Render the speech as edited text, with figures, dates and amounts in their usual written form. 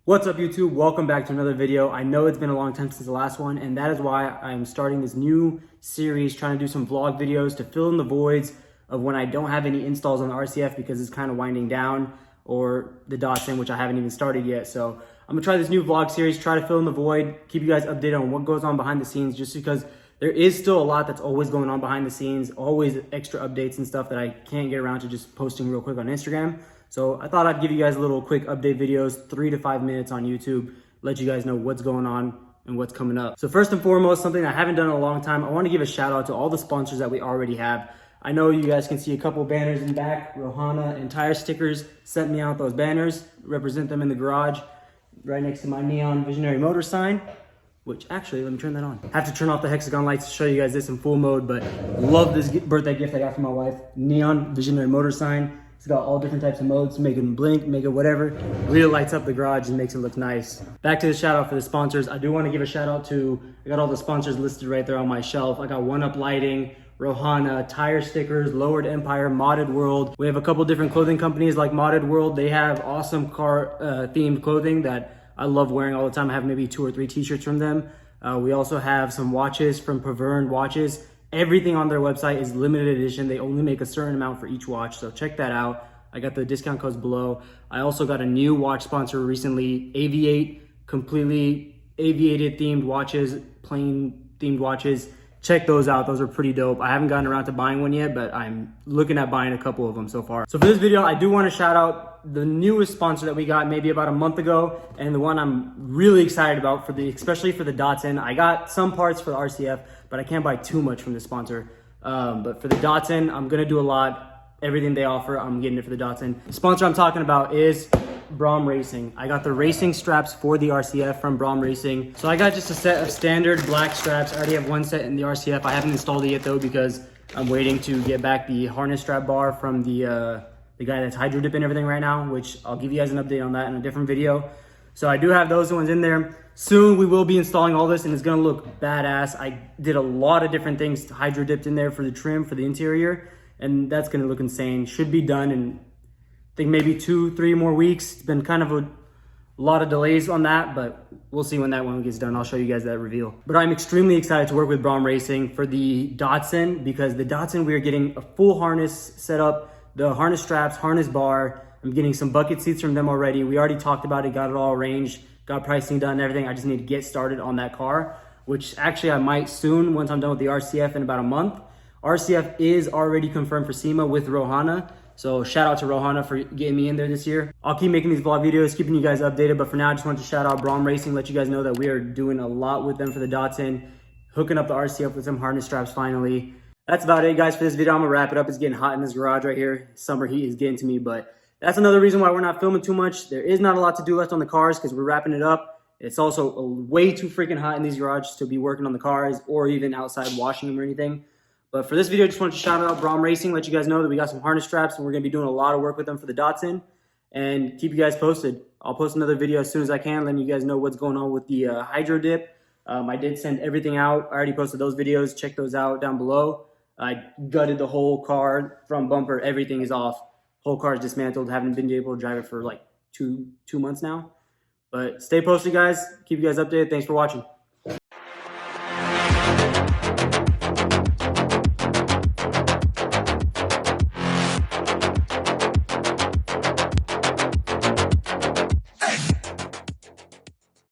What's up YouTube? Welcome back to another video. I know it's been a long time since the last one, and that is why I'm starting this new series trying to do some vlog videos to fill in the voids of when I don't have any installs on the RCF because it's kind of winding down, or the Datsun, which I haven't even started yet. So I'm gonna try this new vlog series, try to fill in the void, keep you guys updated on what goes on behind the scenes, just because there is still a lot that's always going on behind the scenes, always extra updates and stuff that I can't get around to just posting real quick on Instagram. So I thought I'd give you guys a little quick update videos, 3 to 5 minutes on YouTube, let you guys know what's going on and what's coming up. So first and foremost, something I haven't done in a long time, I want to give a shout out to all the sponsors that we already have. I know you guys can see a couple banners in the back. Rohana and Tire Stickers sent me out those banners, represent them in the garage, right next to my Neon Visionary Motor sign, which actually, let me turn that on. I have to turn off the hexagon lights to show you guys this in full mode, but love this birthday gift I got from my wife. Neon Visionary Motor sign. It's got all different types of modes, make it blink, make it whatever. Really lights up the garage and makes it look nice. Back to the shout out for the sponsors. I do want to give a shout out to, I got all the sponsors listed right there on my shelf. I got One Up Lighting, Rohana, Tire Stickers, Lowered Empire, Modded World. We have a couple different clothing companies like Modded World. They have awesome car themed clothing that I love wearing all the time. I have maybe 2 or 3 t-shirts from them. We also have some watches from Pavern Watches. Everything on their website is limited edition. They only make a certain amount for each watch, so check that out. I got the discount codes below. I also got a new watch sponsor recently, Aviate, completely aviated themed watches, plain themed watches. Check those out. Those are pretty dope. I haven't gotten around to buying one yet, but I'm looking at buying a couple of them so far. So for this video, I do want to shout out the newest sponsor that we got maybe about a month ago, and the one I'm really excited about, for the especially for the Datsun. I got some parts for the RCF, but I can't buy too much from this sponsor. But for the Datsun, I'm gonna do a lot. Everything they offer, I'm getting it for the Datsun. The sponsor I'm talking about is Brom Racing. I got the racing straps for the RCF from Brom Racing. So I got just a set of standard black straps. I already have one set in the RCF. I haven't installed it yet though, because I'm waiting to get back the harness strap bar from the guy that's hydro dipping everything right now, which I'll give you guys an update on that in a different video. So I do have those ones in there. Soon we will be installing all this and it's gonna look badass. I did a lot of different things hydro dipped in there for the trim, for the interior, and that's gonna look insane. Should be done in, I think, maybe 2-3 more weeks. It's been kind of a lot of delays on that, but we'll see when that one gets done. I'll show you guys that reveal. But I'm extremely excited to work with Brom Racing for the Datsun, because the Datsun, we are getting a full harness set up, the harness straps, harness bar. I'm getting some bucket seats from them already. We already talked about it, got it all arranged, got pricing done and everything. I just need to get started on that car, which actually I might soon once I'm done with the RCF in about a month. RCF is already confirmed for SEMA with Rohana. So shout out to Rohana for getting me in there this year. I'll keep making these vlog videos, keeping you guys updated. But for now, I just wanted to shout out Brom Racing, let you guys know that we are doing a lot with them for the Datsun, hooking up the RCF with some harness straps finally. That's about it, guys, for this video. I'm gonna wrap it up. It's getting hot in this garage right here. Summer heat is getting to me, but that's another reason why we're not filming too much. There is not a lot to do left on the cars because we're wrapping it up. It's also way too freaking hot in these garages to be working on the cars or even outside washing them or anything. But for this video, I just wanted to shout out Brom Racing, let you guys know that we got some harness straps and we're going to be doing a lot of work with them for the Datsun, and keep you guys posted. I'll post another video as soon as I can, letting you guys know what's going on with the hydro dip. I did send everything out. I already posted those videos. Check those out down below. I gutted the whole car from bumper. Everything is off. Whole car is dismantled. Haven't been able to drive it for like two months now. But stay posted, guys. Keep you guys updated. Thanks for watching.